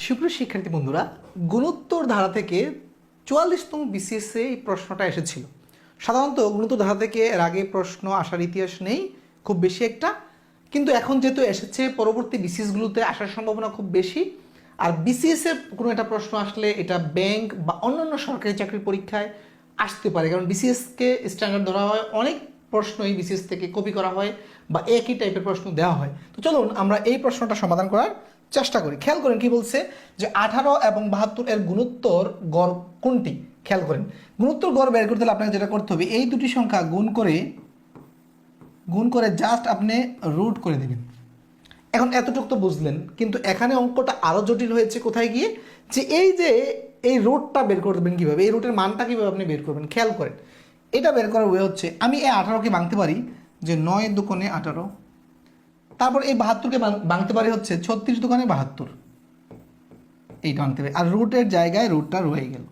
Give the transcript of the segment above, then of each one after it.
সুপ্রিয় শিক্ষার্থী বন্ধুরা, গুণোত্তর ধারা থেকে 44তম বিসিএসে এই প্রশ্নটা এসেছিল। সাধারণত গুণোত্তর ধারা থেকে এর আগে প্রশ্ন আসার ইতিহাস নেই খুব বেশি একটা, কিন্তু এখন যেহেতু এসেছে পরবর্তী বিসিএসগুলোতে আসার সম্ভাবনা খুব বেশি। আর বিসিএসে কোনো একটা প্রশ্ন আসলে এটা ব্যাংক বা অন্যান্য সরকারি চাকরির পরীক্ষায় আসতে পারে, কারণ বিসিএসকে স্ট্যান্ডার্ড ধরা হয়, অনেক প্রশ্নই বিসিএস থেকে কপি করা হয় বা একই টাইপের প্রশ্ন দেওয়া হয়। তো চলুন আমরা এই প্রশ্নটা সমাধান করার চেষ্টা করি। খেয়াল করেন কি বলছে, যে 18 এবং 72 এর গুণোত্তর গড় কোনটি। খেয়াল করেন, গুণোত্তর গড় বের করতে হলে আপনাকে যেটা করতে হবে, এই দুটি সংখ্যা গুণ করে জাস্ট আপনি রুট করে দেবেন। এখন এতটুকু তো বুঝলেন, কিন্তু এখানে অঙ্কটা আরও জটিল হয়েছে কোথায় গিয়ে, যে এই রুটটা বের করবেন কীভাবে, এই রুটের মানটা কীভাবে আপনি বের করবেন। খেয়াল করেন, এটা বের করার ওয়ে হচ্ছে, আমি এই 18কে ভাঙতে পারি যে 9 দুগুণে 18, তারপর এই 72কে ভাঙতে পারি হচ্ছে 36 দুগুণে 72, এইটা ভাঙতে পারি, আর রুটের জায়গায় রুটটা রয়ে গেল।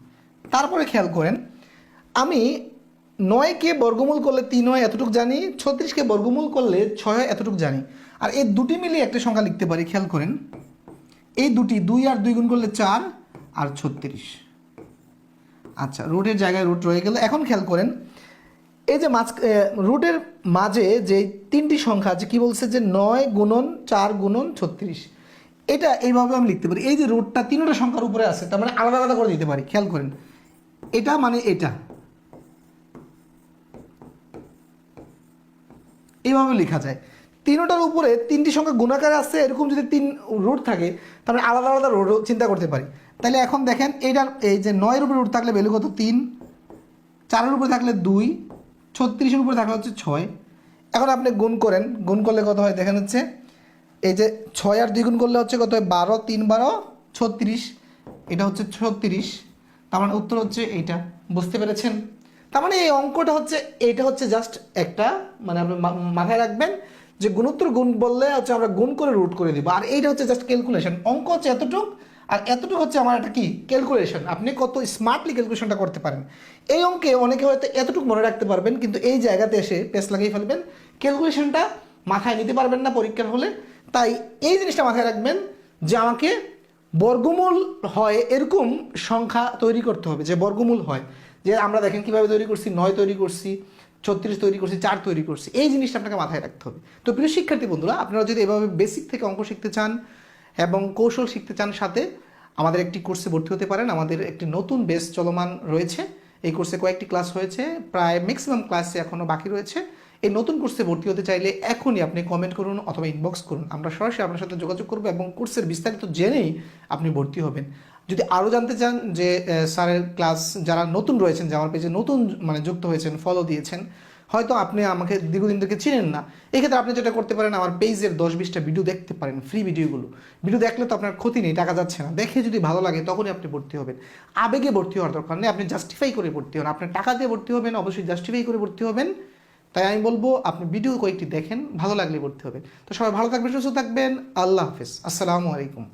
তারপরে খেয়াল করেন, আমি 9কে বর্গমূল করলে 3 হয় এতটুকু জানি, 36কে বর্গমূল করলে 6 হয় এতটুকু জানি, আর এই দুটি মিলিয়ে একটা সংখ্যা লিখতে পারি। খেয়াল করেন, এই দুটি 2 আর 2 গুণ করলে 4 আর 36। আচ্ছা, রুটের জায়গায় রুট রয়ে গেল। এখন খেয়াল করেন, এই যে রুটের মাঝে যে তিনটি সংখ্যা আছে, কি বলছে যে 9 গুণন 4 গুণন 36, এটা এইভাবে আমি লিখতে পারি। এই যে রুটটা তিনটা সংখ্যার উপরে আছে, তার মানে আলাদা আলাদা করে দিতে পারি। খেয়াল করেন, এটা মানে এটা এইভাবে লেখা যায়। তিনটার উপরে তিনটি সংখ্যা গুণাকারে আছে, এরকম যদি 3 রুট থাকে তাহলে আলাদা আলাদা রুট চিন্তা করতে পারি। তাহলে এখন দেখেন, এইটার এই যে 9-এর উপরে রুট থাকলে ভ্যালু কত 3, 4-এর উপরে থাকলে 2, 36-এর উপরে থাকলে হচ্ছে 6। এখন আপনি গুণ করেন, গুণ করলে কত হয় দেখেন, হচ্ছে এই যে 6 আর 2 গুণ করলে হচ্ছে কত হয় 12, 3 12 36, এটা হচ্ছে 36। তার মানে উত্তর হচ্ছে এইটা। বুঝতে পেরেছেন? তার মানে এই অঙ্কটা হচ্ছে, এইটা হচ্ছে জাস্ট একটা, মানে আপনি মাথায় রাখবেন যে গুণোত্তর গুণ বললে হচ্ছে আমরা গুণ করে রুট করে দিব, আর এইটা হচ্ছে জাস্ট ক্যালকুলেশন। অঙ্ক হচ্ছে এতটুক, আর এতটুকু হচ্ছে আমার একটা কি ক্যালকুলেশন। আপনি কত স্মার্টলি ক্যালকুলেশনটা করতে পারেন। এই অঙ্কে অনেকে হয়তো এতটুকু মনে রাখতে পারবেন, কিন্তু এই জায়গাতে এসে পেস লাগিয়ে ফেলবেন, ক্যালকুলেশনটা মাথায় নিতে পারবেন না পরীক্ষার হলে। তাই এই জিনিসটা মাথায় রাখবেন যে আমাকে বর্গমূল হয় এরকম সংখ্যা তৈরি করতে হবে, যে বর্গমূল হয়। যে আমরা দেখেন কীভাবে তৈরি করছি, 9 তৈরি করছি, 36 তৈরি করছি, 4 তৈরি করছি। এই জিনিসটা আপনাকে মাথায় রাখতে হবে। তো প্রিয় শিক্ষার্থী বন্ধুরা, আপনারা যদি এভাবে বেসিক থেকে অঙ্ক শিখতে চান এবং কৌশল শিখতে চান, সাথে আমাদের একটি কোর্সে ভর্তি হতে পারেন। আমাদের একটি নতুন বেস চলমান রয়েছে। এই কোর্সে কয়েকটি ক্লাস হয়েছে, প্রায় ম্যাক্সিমাম ক্লাসে এখনও বাকি রয়েছে। এই নতুন কোর্সে ভর্তি হতে চাইলে এখনই আপনি কমেন্ট করুন অথবা ইনবক্স করুন, আমরা সরাসরি আপনার সাথে যোগাযোগ করবো এবং কোর্সের বিস্তারিত জেনেই আপনি ভর্তি হবেন। যদি আরও জানতে চান যে স্যারের ক্লাস যারা নতুন রয়েছেন, যে আমার পেজে নতুন মানে যুক্ত হয়েছেন, ফলো দিয়েছেন, হয়তো আপনি আমাকে দীর্ঘদিন থেকে চিনেন না, এক্ষেত্রে আপনি যেটা করতে পারেন, আমার পেজের 10-20টা ভিডিও দেখতে পারেন, ফ্রি ভিডিও দেখলে তো আপনার ক্ষতি নেই, টাকা যাচ্ছে না। দেখে যদি ভালো লাগে তখনই আপনি ভর্তি হবেন। আবেগে ভর্তি হওয়ার দরকার নেই, আপনি জাস্টিফাই করে ভর্তি হন। আপনি টাকা দিয়ে ভর্তি হবেন, অবশ্যই জাস্টিফাই করে ভর্তি হবেন। তাই আমি বলবো আপনি ভিডিও কয়েকটি দেখেন, ভালো লাগলে ভর্তি হবেন। তো সবাই ভালো থাকবেন, সুস্থ থাকবেন। আল্লাহ হাফেজ, আসসালামু আলাইকুম।